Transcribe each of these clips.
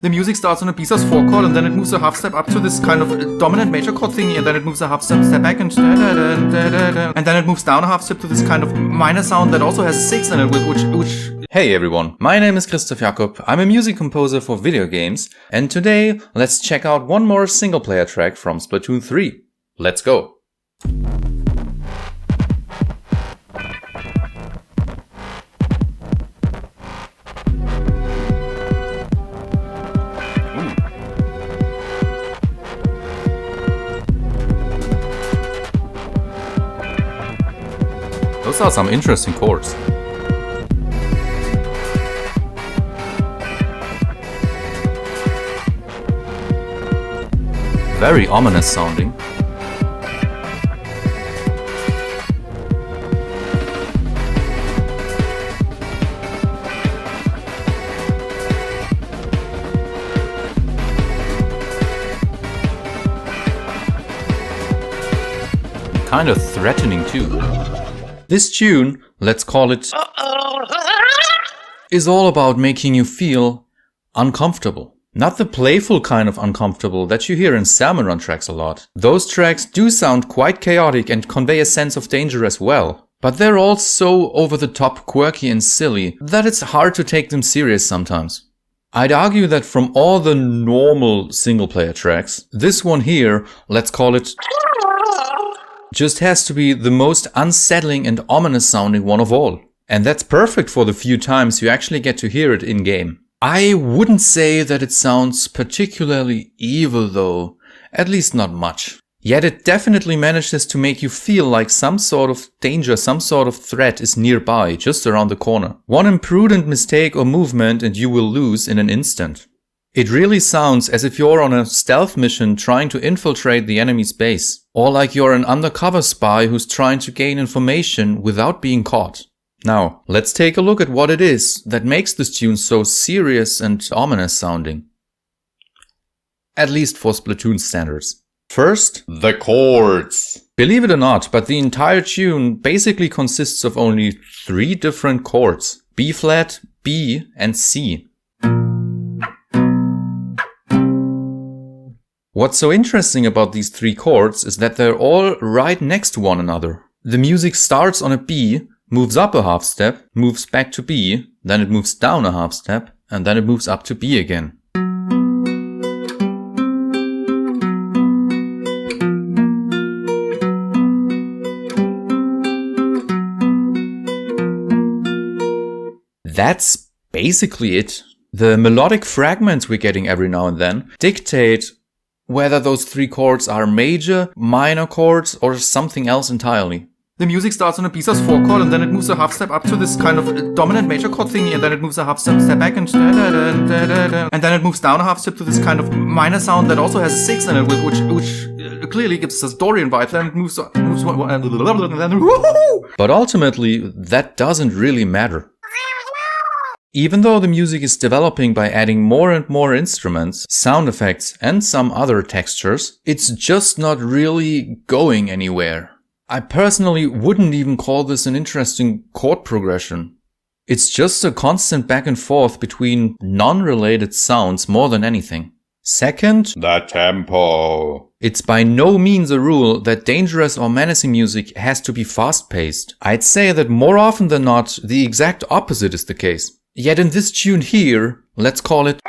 The music starts on a piece as 4 chord, and then it moves a half step up to this kind of dominant major chord thingy, and then it moves a half step back, and then it moves down a half step to this kind of minor sound that also has a 6 in it, which... Hey everyone, my name is Christoph Jakob, I'm a music composer for video games, and today let's check out one more single player track from Splatoon 3. Let's go! Those are some interesting chords. Very ominous sounding. Kind of threatening too. This tune, let's call it, is all about making you feel uncomfortable. Not the playful kind of uncomfortable that you hear in salmon run tracks a lot. Those tracks do sound quite chaotic and convey a sense of danger as well. But they're all so over the top, quirky and silly that it's hard to take them serious sometimes. I'd argue that from all the normal single player tracks, this one here, let's call it, just has to be the most unsettling and ominous sounding one of all. And that's perfect for the few times you actually get to hear it in game. I wouldn't say that it sounds particularly evil though, at least not much. Yet it definitely manages to make you feel like some sort of danger, some sort of threat is nearby, just around the corner. One imprudent mistake or movement and you will lose in an instant. It really sounds as if you're on a stealth mission trying to infiltrate the enemy's base. Or like you're an undercover spy who's trying to gain information without being caught. Now, let's take a look at what it is that makes this tune so serious and ominous sounding. At least for Splatoon standards. First, the chords. Believe it or not, but the entire tune basically consists of only 3 different chords. B flat, B and C. What's so interesting about these 3 chords is that they're all right next to one another. The music starts on a B, moves up a half step, moves back to B, then it moves down a half step, and then it moves up to B again. That's basically it. The melodic fragments we're getting every now and then dictate whether those 3 chords are major, minor chords, or something else entirely. The music starts on a piece as 4 chord, and then it moves a half step up to this kind of dominant major chord thingy, and then it moves a half step back, and then it moves down a half step to this kind of minor sound that also has a 6 in it, which clearly gives us Dorian vibes. Then it moves but ultimately, that doesn't really matter. Even though the music is developing by adding more and more instruments, sound effects and some other textures, it's just not really going anywhere. I personally wouldn't even call this an interesting chord progression. It's just a constant back and forth between non-related sounds more than anything. Second, the tempo. It's by no means a rule that dangerous or menacing music has to be fast-paced. I'd say that more often than not, the exact opposite is the case. Yet in this tune here, let's call it,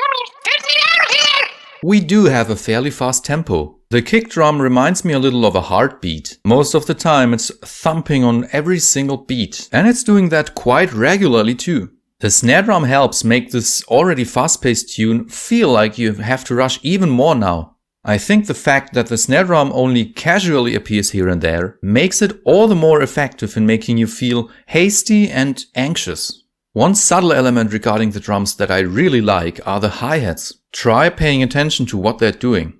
we do have a fairly fast tempo. The kick drum reminds me a little of a heartbeat. Most of the time it's thumping on every single beat, and it's doing that quite regularly too. The snare drum helps make this already fast-paced tune feel like you have to rush even more now. I think the fact that the snare drum only casually appears here and there makes it all the more effective in making you feel hasty and anxious. One subtle element regarding the drums that I really like are the hi-hats. Try paying attention to what they're doing.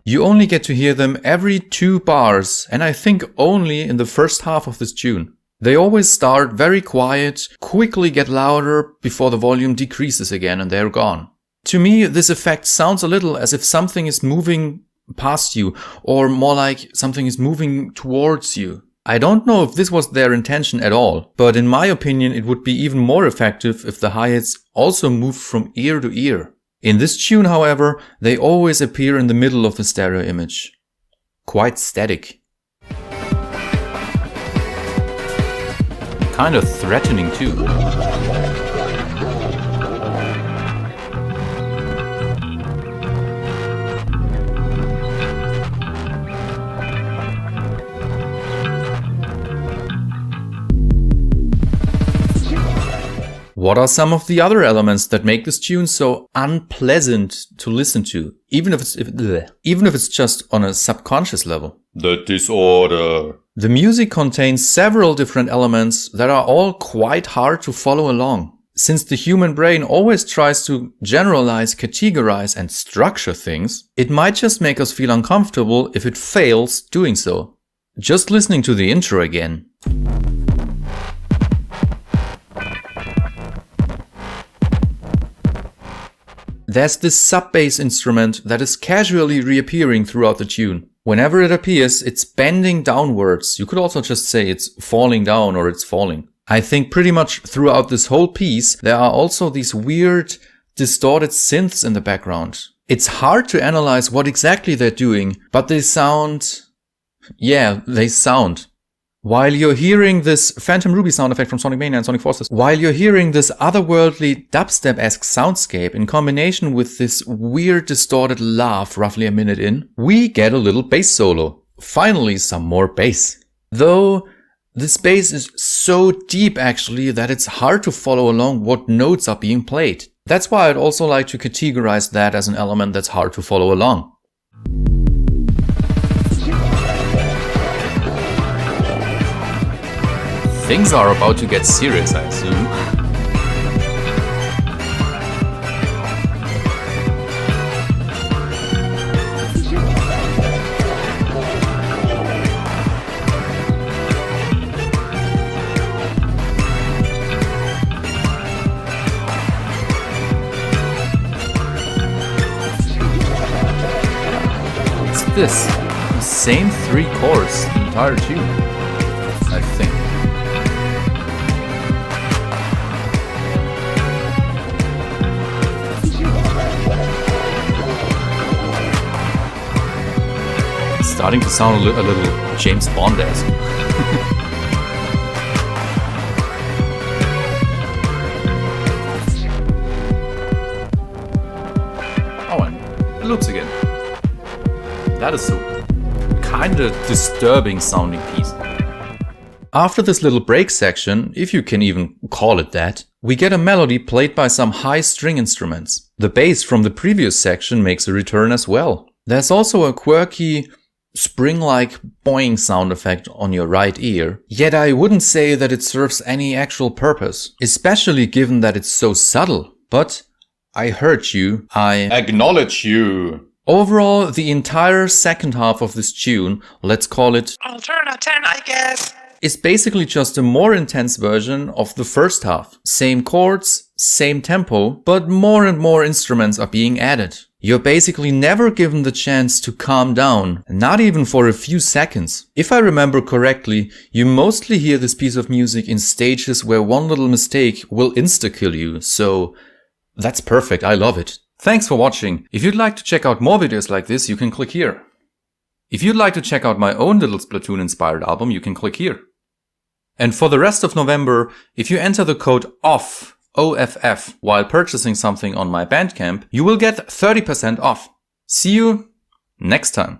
You only get to hear them every 2 bars, and I think only in the first half of this tune. They always start very quiet, quickly get louder before the volume decreases again and they're gone. To me, this effect sounds a little as if something is moving past you, or more like something is moving towards you. I don't know if this was their intention at all, but in my opinion it would be even more effective if the hi-hats also moved from ear to ear. In this tune, however, they always appear in the middle of the stereo image. Quite static. Kind of threatening too. What are some of the other elements that make this tune so unpleasant to listen to, even if it's just on a subconscious level? The disorder. The music contains several different elements that are all quite hard to follow along. Since the human brain always tries to generalize, categorize and structure things, it might just make us feel uncomfortable if it fails doing so. Just listening to the intro again. There's this sub-bass instrument that is casually reappearing throughout the tune. Whenever it appears, it's bending downwards. You could also just say it's falling down or it's falling. I think pretty much throughout this whole piece, there are also these weird, distorted synths in the background. It's hard to analyze what exactly they're doing, but they sound... yeah, they sound. While you're hearing this Phantom Ruby sound effect from Sonic Mania and Sonic Forces, while you're hearing this otherworldly dubstep-esque soundscape in combination with this weird distorted laugh roughly a minute in, we get a little bass solo. Finally, some more bass. Though, this bass is so deep actually that it's hard to follow along what notes are being played. That's why I'd also like to categorize that as an element that's hard to follow along. Things are about to get serious, I assume. What's this? The same 3 chords the entire tune, I think. Starting to sound a little James Bond-esque. Oh, and loops again. That is a kinda disturbing sounding piece. After this little break section, if you can even call it that, we get a melody played by some high string instruments. The bass from the previous section makes a return as well. There's also a quirky spring-like boing sound effect on your right ear, yet I wouldn't say that it serves any actual purpose, especially given that it's so subtle. But I heard you, I Acknowledge you. Overall, the entire second half of this tune, let's call it Alterna 10, I guess, is basically just a more intense version of the first half. Same chords, same tempo, but more and more instruments are being added. You're basically never given the chance to calm down, not even for a few seconds. If I remember correctly, you mostly hear this piece of music in stages where one little mistake will insta-kill you, so that's perfect, I love it. Thanks for watching. If you'd like to check out more videos like this, you can click here. If you'd like to check out my own little Splatoon inspired album, you can click here. And for the rest of November, if you enter the code OFF, OFF, while purchasing something on my Bandcamp, you will get 30% off. See you next time.